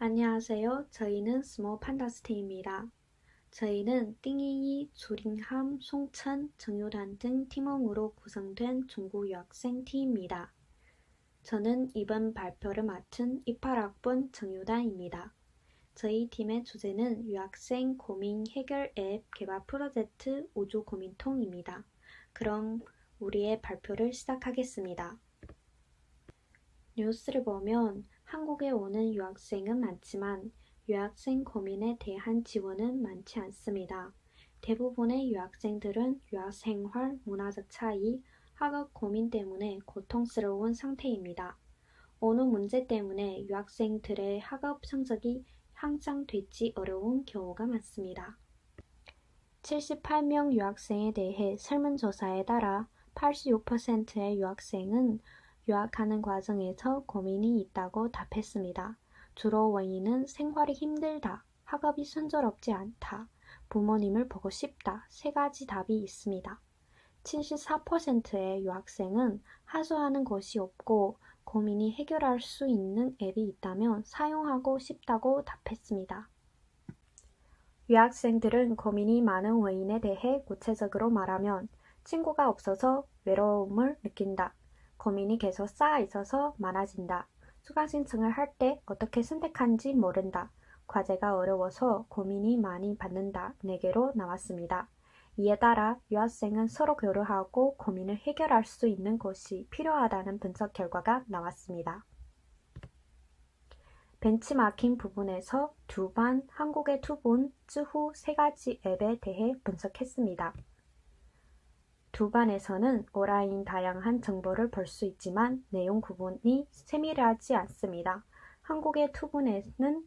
안녕하세요. 저희는 스몰 판다스테입니다. 저희는 띵이이, 주링함, 송천, 정유란 등 팀원으로 구성된 중국 유학생 팀입니다. 저는 이번 발표를 맡은 28학번 정유단입니다. 저희 팀의 주제는 유학생 고민 해결 앱 개발 프로젝트 우주 고민통입니다. 그럼 우리의 발표를 시작하겠습니다. 뉴스를 보면 한국에 오는 유학생은 많지만 유학생 고민에 대한 지원은 많지 않습니다. 대부분의 유학생들은 유학생활, 문화적 차이, 학업 고민 때문에 고통스러운 상태입니다. 어느 문제 때문에 유학생들의 학업 성적이 향상되지 어려운 경우가 많습니다. 78명 유학생에 대해 설문조사에 따라 86%의 유학생은 유학하는 과정에서 고민이 있다고 답했습니다. 주로 원인은 생활이 힘들다, 학업이 순조롭지 않다, 부모님을 보고 싶다, 세 가지 답이 있습니다. 74%의 유학생은 하소하는 곳이 없고 고민이 해결할 수 있는 앱이 있다면 사용하고 싶다고 답했습니다. 유학생들은 고민이 많은 원인에 대해 구체적으로 말하면 친구가 없어서 외로움을 느낀다. 고민이 계속 쌓여 있어서 많아진다. 수강 신청을 할 때 어떻게 선택한지 모른다. 과제가 어려워서 고민이 많이 받는다. 4개로 나왔습니다. 이에 따라 유학생은 서로 교류하고 고민을 해결할 수 있는 곳이 필요하다는 분석 결과가 나왔습니다. 벤치마킹 부분에서 두반, 한국의 투본, 쯔후 3가지 앱에 대해 분석했습니다. 두반에서는 온라인 다양한 정보를 볼 수 있지만 내용 구분이 세밀하지 않습니다. 한국의 투본에는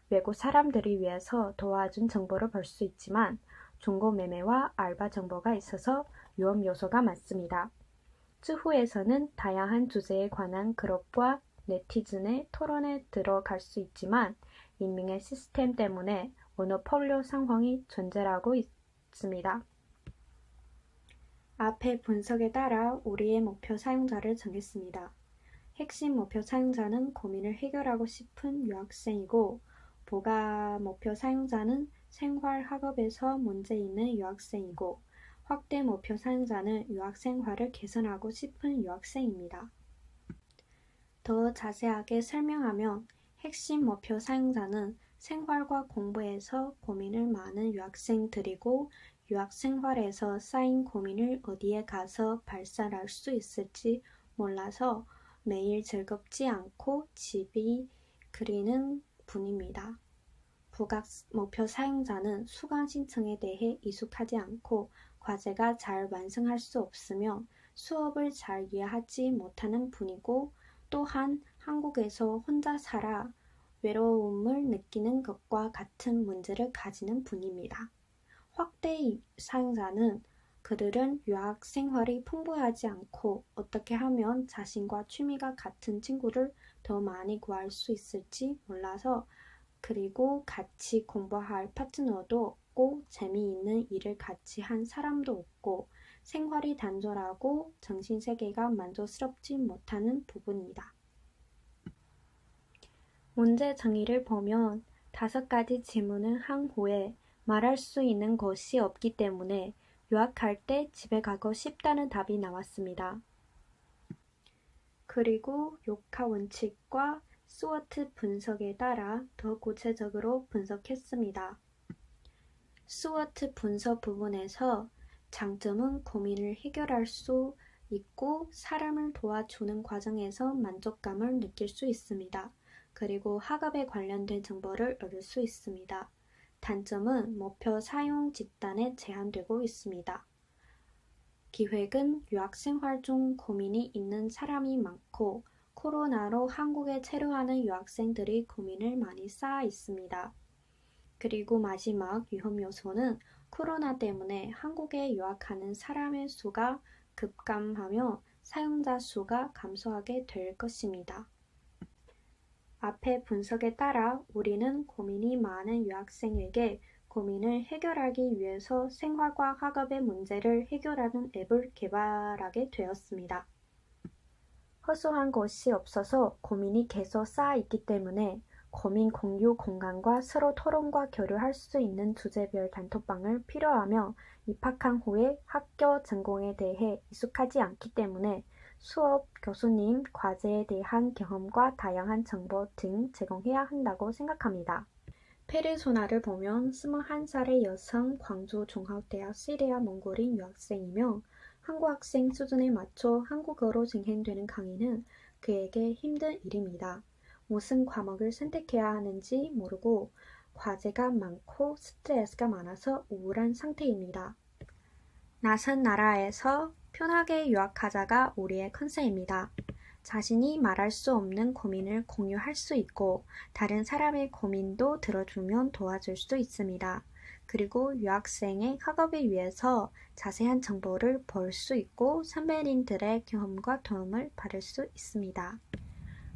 외국 사람들을 위해서 도와준 정보를 볼 수 있지만 중고 매매와 알바 정보가 있어서 위험 요소가 많습니다. 쯔후에서는 다양한 주제에 관한 그룹과 네티즌의 토론에 들어갈 수 있지만 인명의 시스템 때문에 모노폴리오 상황이 존재하고 있습니다. 앞의 분석에 따라 우리의 목표 사용자를 정했습니다. 핵심 목표 사용자는 고민을 해결하고 싶은 유학생이고 부가 목표 사용자는 생활 학업에서 문제 있는 유학생이고 확대 목표 사용자는 유학생활을 개선하고 싶은 유학생입니다. 더 자세하게 설명하면 핵심 목표 사용자는 생활과 공부에서 고민을 많은 유학생들이고 유학생활에서 쌓인 고민을 어디에 가서 발산할 수 있을지 몰라서 매일 즐겁지 않고 집이 그리는 분입니다. 부각 목표 사용자는 수강 신청에 대해 익숙하지 않고 과제가 잘 완성할 수 없으며 수업을 잘 이해하지 못하는 분이고 또한 한국에서 혼자 살아 외로움을 느끼는 것과 같은 문제를 가지는 분입니다. 확대 사용자는 그들은 유학 생활이 풍부하지 않고 어떻게 하면 자신과 취미가 같은 친구를 더 많이 구할 수 있을지 몰라서 그리고 같이 공부할 파트너도 없고 재미있는 일을 같이 한 사람도 없고 생활이 단절하고 정신세계가 만족스럽지 못하는 부분이다. 문제 정의를 보면 5가지 질문을 한 후에 말할 수 있는 것이 없기 때문에 유학할 때 집에 가고 싶다는 답이 나왔습니다. 그리고 욕하 원칙과 스워트 분석에 따라 더 구체적으로 분석했습니다. 스워트 분석 부분에서 장점은 고민을 해결할 수 있고 사람을 도와주는 과정에서 만족감을 느낄 수 있습니다. 그리고 학업에 관련된 정보를 얻을 수 있습니다. 단점은 목표 사용 집단에 제한되고 있습니다. 기획은 유학생활 중 고민이 있는 사람이 많고 코로나로 한국에 체류하는 유학생들이 고민을 많이 쌓아 있습니다. 그리고 마지막 위험 요소는 코로나 때문에 한국에 유학하는 사람의 수가 급감하며 사용자 수가 감소하게 될 것입니다. 앞의 분석에 따라 우리는 고민이 많은 유학생에게 고민을 해결하기 위해서 생활과 학업의 문제를 해결하는 앱을 개발하게 되었습니다. 허수한 곳이 없어서 고민이 계속 쌓여 있기 때문에 고민 공유 공간과 서로 토론과 교류할 수 있는 주제별 단톡방을 필요하며 입학한 후에 학교 전공에 대해 익숙하지 않기 때문에 수업, 교수님, 과제에 대한 경험과 다양한 정보 등 제공해야 한다고 생각합니다. 페르소나를 보면 21살의 여성 광주종합대학 시리아 몽골인 유학생이며 한국 학생 수준에 맞춰 한국어로 진행되는 강의는 그에게 힘든 일입니다. 무슨 과목을 선택해야 하는지 모르고 과제가 많고 스트레스가 많아서 우울한 상태입니다. 낯선 나라에서 편하게 유학하자가 우리의 컨셉입니다. 자신이 말할 수 없는 고민을 공유할 수 있고 다른 사람의 고민도 들어주면 도와줄 수 있습니다. 그리고 유학생의 학업을 위해서 자세한 정보를 볼 수 있고 선배님들의 경험과 도움을 받을 수 있습니다.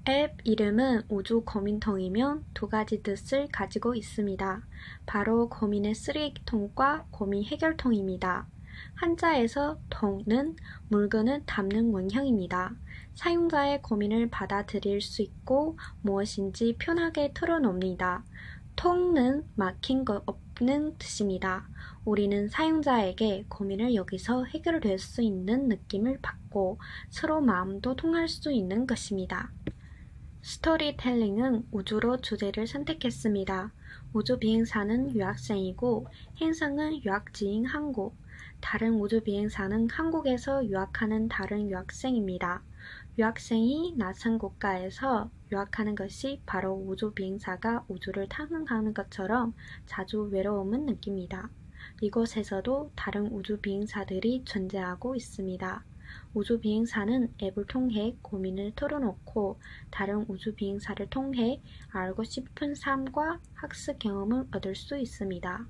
앱 이름은 우주 고민통이면 두 가지 뜻을 가지고 있습니다. 바로 고민의 쓰레기통과 고민 해결통입니다. 한자에서 통은 물건을 담는 원형입니다. 사용자의 고민을 받아들일 수 있고 무엇인지 편하게 털어놓습니다. 통은 막힌 것 없는 뜻입니다. 우리는 사용자에게 고민을 여기서 해결될 수 있는 느낌을 받고 서로 마음도 통할 수 있는 것입니다. 스토리텔링은 우주로 주제를 선택했습니다. 우주 비행사는 유학생이고 행성은 유학지인 한국, 다른 우주 비행사는 한국에서 유학하는 다른 유학생입니다. 유학생이 낯선 국가에서 유학하는 것이 바로 우주 비행사가 우주를 탐험하는 것처럼 자주 외로움을 느낍니다. 이곳에서도 다른 우주 비행사들이 존재하고 있습니다. 우주 비행사는 앱을 통해 고민을 털어놓고 다른 우주 비행사를 통해 알고 싶은 삶과 학습 경험을 얻을 수 있습니다.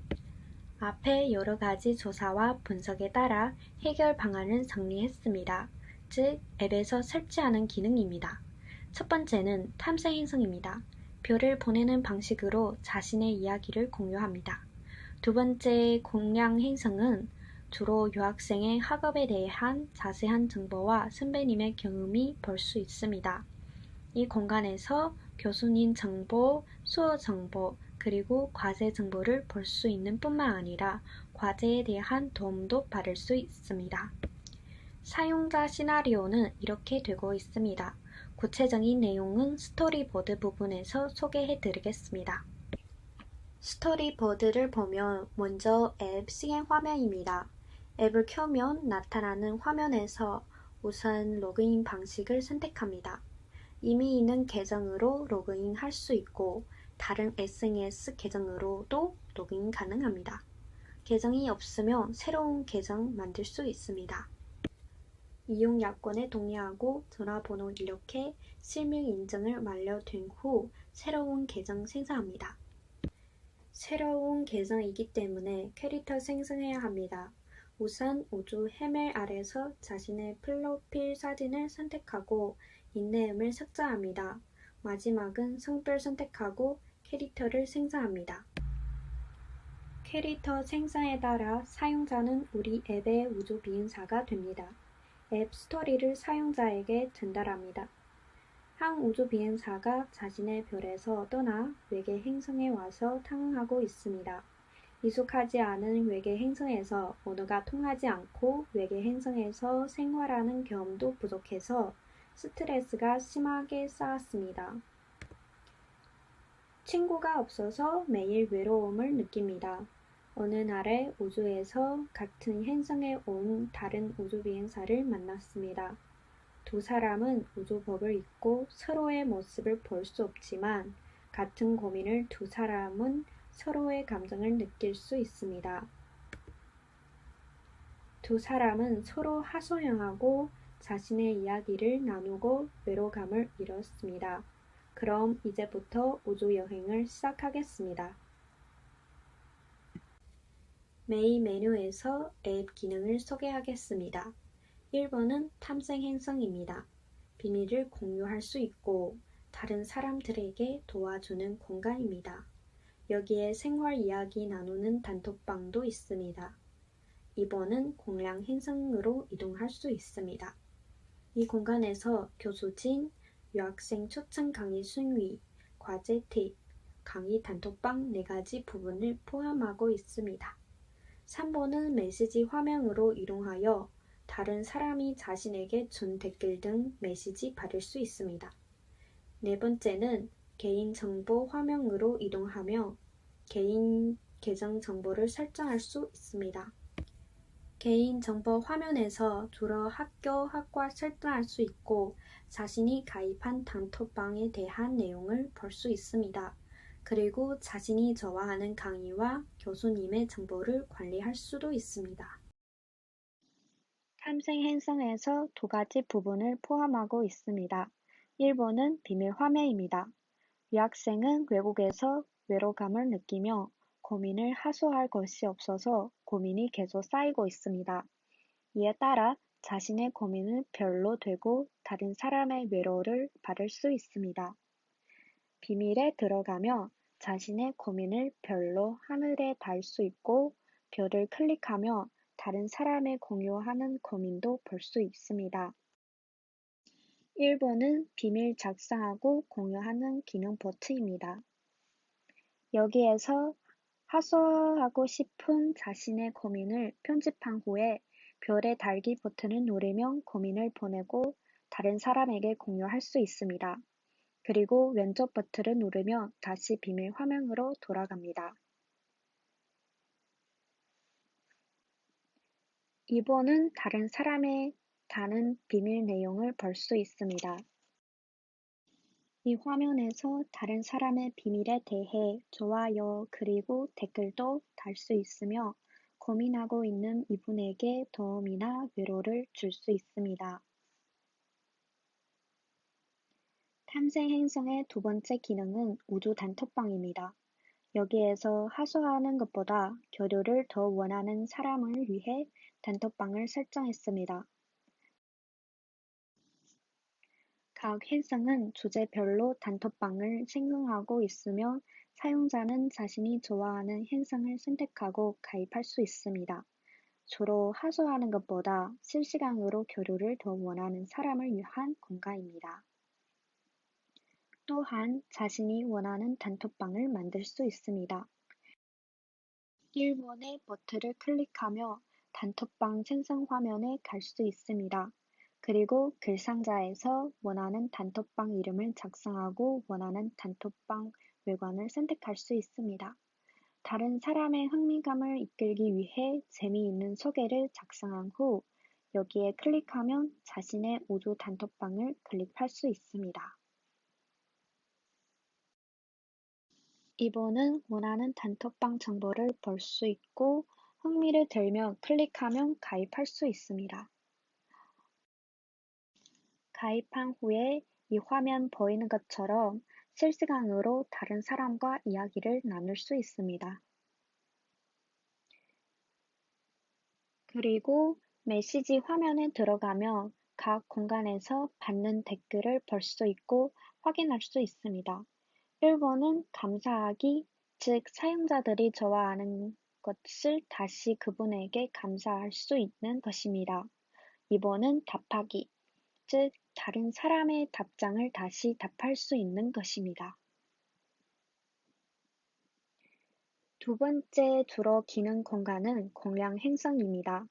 앞에 여러 가지 조사와 분석에 따라 해결 방안을 정리했습니다. 즉, 앱에서 설치하는 기능입니다. 첫 번째는 탐색 행성입니다. 별을 보내는 방식으로 자신의 이야기를 공유합니다. 두 번째 공량 행성은 주로 유학생의 학업에 대한 자세한 정보와 선배님의 경험이 볼 수 있습니다. 이 공간에서 교수님 정보, 수업 정보, 그리고 과제 정보를 볼 수 있는 뿐만 아니라 과제에 대한 도움도 받을 수 있습니다. 사용자 시나리오는 이렇게 되고 있습니다. 구체적인 내용은 스토리보드 부분에서 소개해 드리겠습니다. 스토리보드를 보면 먼저 앱 실행 화면입니다. 앱을 켜면 나타나는 화면에서 우선 로그인 방식을 선택합니다. 이미 있는 계정으로 로그인 할 수 있고 다른 SNS 계정으로도 로그인 가능합니다. 계정이 없으면 새로운 계정 만들 수 있습니다. 이용 약관에 동의하고 전화번호 입력해 실명 인증을 완료된 후 새로운 계정 생성합니다. 새로운 계정이기 때문에 캐릭터 생성해야 합니다. 우선 우주 헤멜 아래서 자신의 프로필 사진을 선택하고 닉네임을 삭제합니다. 마지막은 성별 선택하고 캐릭터를 생성합니다. 캐릭터 생성에 따라 사용자는 우리 앱의 우주 비행사가 됩니다. 앱 스토리를 사용자에게 전달합니다. 한 우주 비행사가 자신의 별에서 떠나 외계 행성에 와서 탐험하고 있습니다. 익숙하지 않은 외계 행성에서 언어가 통하지 않고 외계 행성에서 생활하는 경험도 부족해서 스트레스가 심하게 쌓였습니다. 친구가 없어서 매일 외로움을 느낍니다. 어느 날에 우주에서 같은 행성에 온 다른 우주 비행사를 만났습니다. 두 사람은 우주복을 입고 서로의 모습을 볼 수 없지만 같은 고민을 두 사람은 서로의 감정을 느낄 수 있습니다. 두 사람은 서로 하소연하고 자신의 이야기를 나누고 외로감을 잃었습니다. 그럼 이제부터 우주 여행을 시작하겠습니다. 메인 메뉴에서 앱 기능을 소개하겠습니다. 1번은 탐색 행성입니다. 비밀을 공유할 수 있고 다른 사람들에게 도와주는 공간입니다. 여기에 생활 이야기 나누는 단톡방도 있습니다. 2번은 공량 행성으로 이동할 수 있습니다. 이 공간에서 교수진, 유학생 초청 강의 순위, 과제 팁, 강의 단톡방 4가지 부분을 포함하고 있습니다. 3번은 메시지 화면으로 이동하여 다른 사람이 자신에게 준 댓글 등 메시지 받을 수 있습니다. 4번째는 개인정보 화면으로 이동하며 개인 계정 정보를 설정할 수 있습니다. 개인정보 화면에서 주로 학교, 학과 설정할 수 있고 자신이 가입한 단톡방에 대한 내용을 볼 수 있습니다. 그리고 자신이 좋아하는 강의와 교수님의 정보를 관리할 수도 있습니다. 탐색 행성에서 2가지 부분을 포함하고 있습니다. 1번은 비밀 화면입니다. 유학생은 외국에서 외로감을 느끼며 고민을 하소할 것이 없어서 고민이 계속 쌓이고 있습니다. 이에 따라 자신의 고민은 별로 되고 다른 사람의 외로를 받을 수 있습니다. 비밀에 들어가며 자신의 고민을 별로 하늘에 달 수 있고 별을 클릭하며 다른 사람의 공유하는 고민도 볼 수 있습니다. 1번은 비밀 작성하고 공유하는 기능 버튼입니다. 여기에서 하소하고 싶은 자신의 고민을 편집한 후에 별에 달기 버튼을 누르면 고민을 보내고 다른 사람에게 공유할 수 있습니다. 그리고 왼쪽 버튼을 누르면 다시 비밀 화면으로 돌아갑니다. 2번은 다른 사람의 다른 비밀 내용을 볼 수 있습니다. 이 화면에서 다른 사람의 비밀에 대해 좋아요 그리고 댓글도 달 수 있으며 고민하고 있는 이분에게 도움이나 위로를 줄 수 있습니다. 탐색 행성의 2번째 기능은 우주 단톡방입니다. 여기에서 하소하는 것보다 교류를 더 원하는 사람을 위해 단톡방을 설정했습니다. 각 행성은 주제별로 단톡방을 생성하고 있으며 사용자는 자신이 좋아하는 행성을 선택하고 가입할 수 있습니다. 주로 하소하는 것보다 실시간으로 교류를 더 원하는 사람을 위한 공간입니다. 또한 자신이 원하는 단톡방을 만들 수 있습니다. 1번의 버튼을 클릭하며 단톡방 생성 화면에 갈 수 있습니다. 그리고 글 상자에서 원하는 단톡방 이름을 작성하고 원하는 단톡방 외관을 선택할 수 있습니다. 다른 사람의 흥미감을 이끌기 위해 재미있는 소개를 작성한 후 여기에 클릭하면 자신의 우주 단톡방을 클릭할 수 있습니다. 2번은 원하는 단톡방 정보를 볼 수 있고 흥미를 들면 클릭하면 가입할 수 있습니다. 가입한 후에 이 화면 보이는 것처럼 실시간으로 다른 사람과 이야기를 나눌 수 있습니다. 그리고 메시지 화면에 들어가면 각 공간에서 받는 댓글을 볼 수 있고 확인할 수 있습니다. 1번은 감사하기, 즉 사용자들이 좋아하는 것을 다시 그분에게 감사할 수 있는 것입니다. 2번은 답하기, 즉 다른 사람의 답장을 다시 답할 수 있는 것입니다. 2번째 주로 기능 공간은 공량 행성입니다.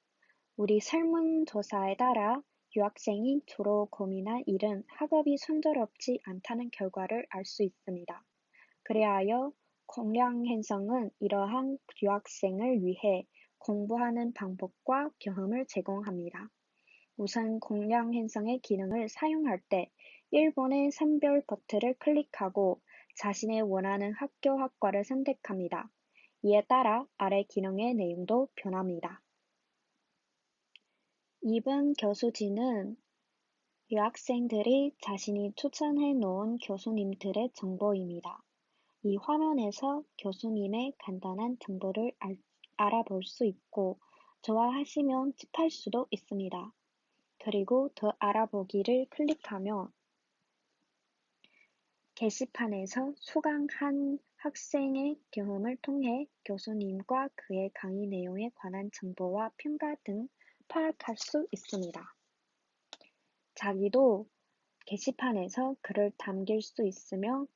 우리 설문조사에 따라 유학생이 주로 고민한 일은 학업이 순조롭지 않다는 결과를 알 수 있습니다. 그리하여 공량 행성은 이러한 유학생을 위해 공부하는 방법과 경험을 제공합니다. 우선 공량 행성의 기능을 사용할 때 1번의 선별 버튼을 클릭하고 자신의 원하는 학교 학과를 선택합니다. 이에 따라 아래 기능의 내용도 변합니다. 2번 교수진은 유학생들이 자신이 추천해 놓은 교수님들의 정보입니다. 이 화면에서 교수님의 간단한 정보를 알아볼 수 있고 좋아하시면 찝할 수도 있습니다. 그리고 더 알아보기를 클릭하면 게시판에서 수강한 학생의 경험을 통해 교수님과 그의 강의 내용에 관한 정보와 평가 등 파악할 수 있습니다. 자기도 게시판에서 글을 남길 수 있으며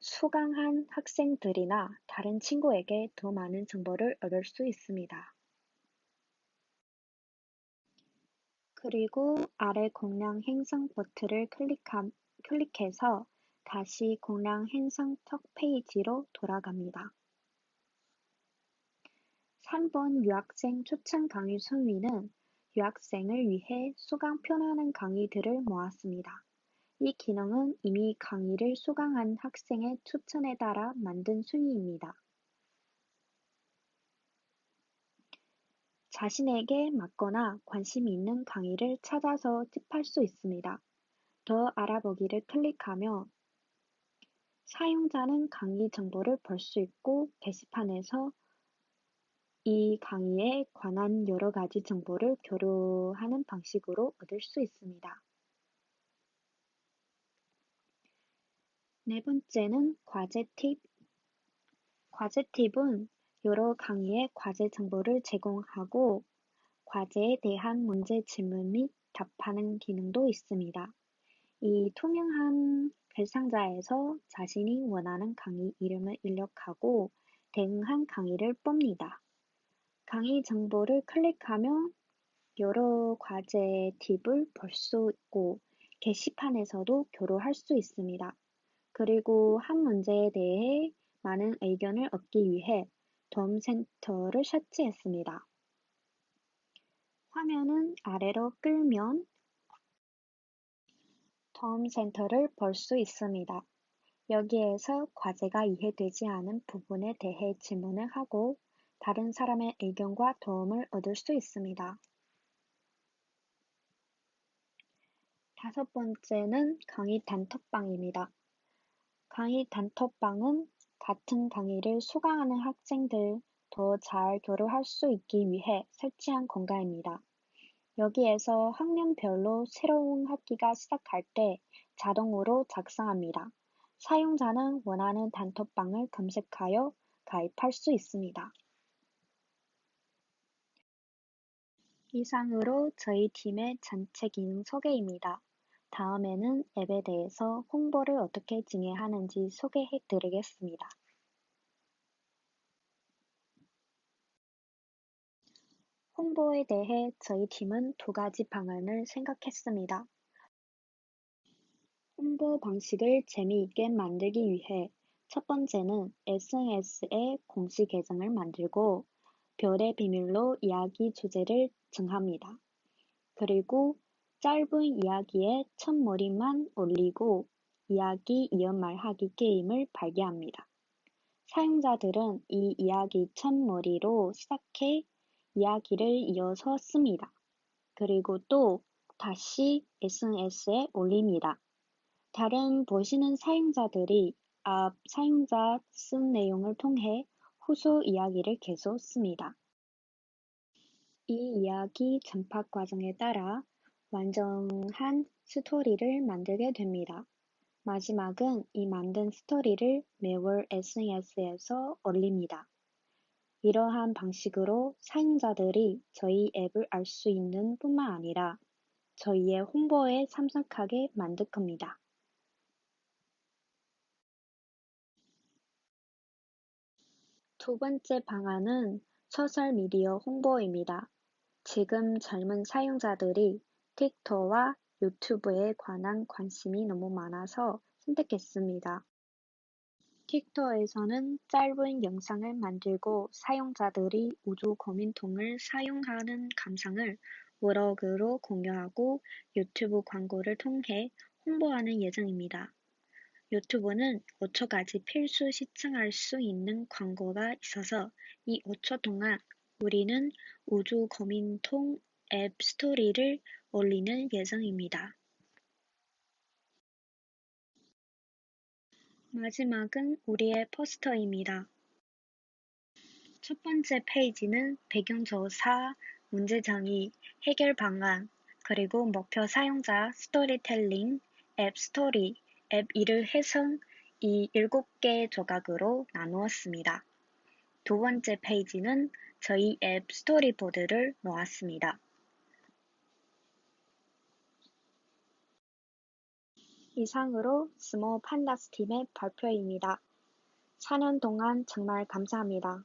수강한 학생들이나 다른 친구에게 더 많은 정보를 얻을 수 있습니다. 그리고 아래 공량 행성 버튼을 클릭해서 다시 공량 행성 첫 페이지로 돌아갑니다. 3번 유학생 추천 강의 순위는 유학생을 위해 수강 편하는 강의들을 모았습니다. 이 기능은 이미 강의를 수강한 학생의 추천에 따라 만든 순위입니다. 자신에게 맞거나 관심 있는 강의를 찾아서 찝할 수 있습니다. 더 알아보기를 클릭하며 사용자는 강의 정보를 볼 수 있고 게시판에서 이 강의에 관한 여러 가지 정보를 교류하는 방식으로 얻을 수 있습니다. 네 번째는 과제 팁. 과제 팁은 여러 강의의 과제 정보를 제공하고 과제에 대한 문제 질문 및 답하는 기능도 있습니다. 이 투명한 글상자에서 자신이 원하는 강의 이름을 입력하고 대응한 강의를 뽑니다. 강의 정보를 클릭하면 여러 과제 팁을 볼 수 있고 게시판에서도 교류할 수 있습니다. 그리고 한 문제에 대해 많은 의견을 얻기 위해 도움 센터를 설치했습니다. 화면은 아래로 끌면 도움 센터를 볼 수 있습니다. 여기에서 과제가 이해되지 않은 부분에 대해 질문을 하고 다른 사람의 의견과 도움을 얻을 수 있습니다. 다섯 번째는 강의 단톡방입니다. 강의 단톡방은 같은 강의를 수강하는 학생들 더 잘 교류할 수 있기 위해 설치한 공간입니다. 여기에서 학년별로 새로운 학기가 시작할 때 자동으로 작성합니다. 사용자는 원하는 단톡방을 검색하여 가입할 수 있습니다. 이상으로 저희 팀의 전체 기능 소개입니다. 다음에는 앱에 대해서 홍보를 어떻게 진행하는지 소개해 드리겠습니다. 홍보에 대해 저희 팀은 두 가지 방안을 생각했습니다. 홍보 방식을 재미있게 만들기 위해 첫 번째는 SNS에 공식 계정을 만들고 별의 비밀로 이야기 주제를 정합니다. 그리고 짧은 이야기에 첫 머리만 올리고 이야기 이어 말하기 게임을 발기합니다. 사용자들은 이 이야기 첫 머리로 시작해 이야기를 이어서 씁니다. 그리고 또 다시 SNS에 올립니다. 다른 보시는 사용자들이 앞 사용자 쓴 내용을 통해 후속 이야기를 계속 씁니다. 이 이야기 전파 과정에 따라 완전한 스토리를 만들게 됩니다. 마지막은 이 만든 스토리를 매월 SNS에서 올립니다. 이러한 방식으로 사용자들이 저희 앱을 알 수 있는 뿐만 아니라 저희의 홍보에 참석하게 만들 겁니다. 두 번째 방안은 소셜미디어 홍보입니다. 지금 젊은 사용자들이 틱톡과 유튜브에 관한 관심이 너무 많아서 선택했습니다. 틱톡에서는 짧은 영상을 만들고 사용자들이 우주 고민통을 사용하는 감상을 블로그로 공유하고 유튜브 광고를 통해 홍보하는 예정입니다. 유튜브는 5초까지 필수 시청할 수 있는 광고가 있어서 이 5초 동안 우리는 우주 고민통 앱 스토리를 올리는 예정입니다. 마지막은 우리의 포스터입니다. 첫 번째 페이지는 배경조사, 문제정의, 해결 방안, 그리고 목표 사용자 스토리텔링, 앱 스토리, 앱 이름 해석 이 7개 조각으로 나누었습니다. 두 번째 페이지는 저희 앱 스토리보드를 놓았습니다. 이상으로 스몰 판다스 팀의 발표입니다. 4년 동안 정말 감사합니다.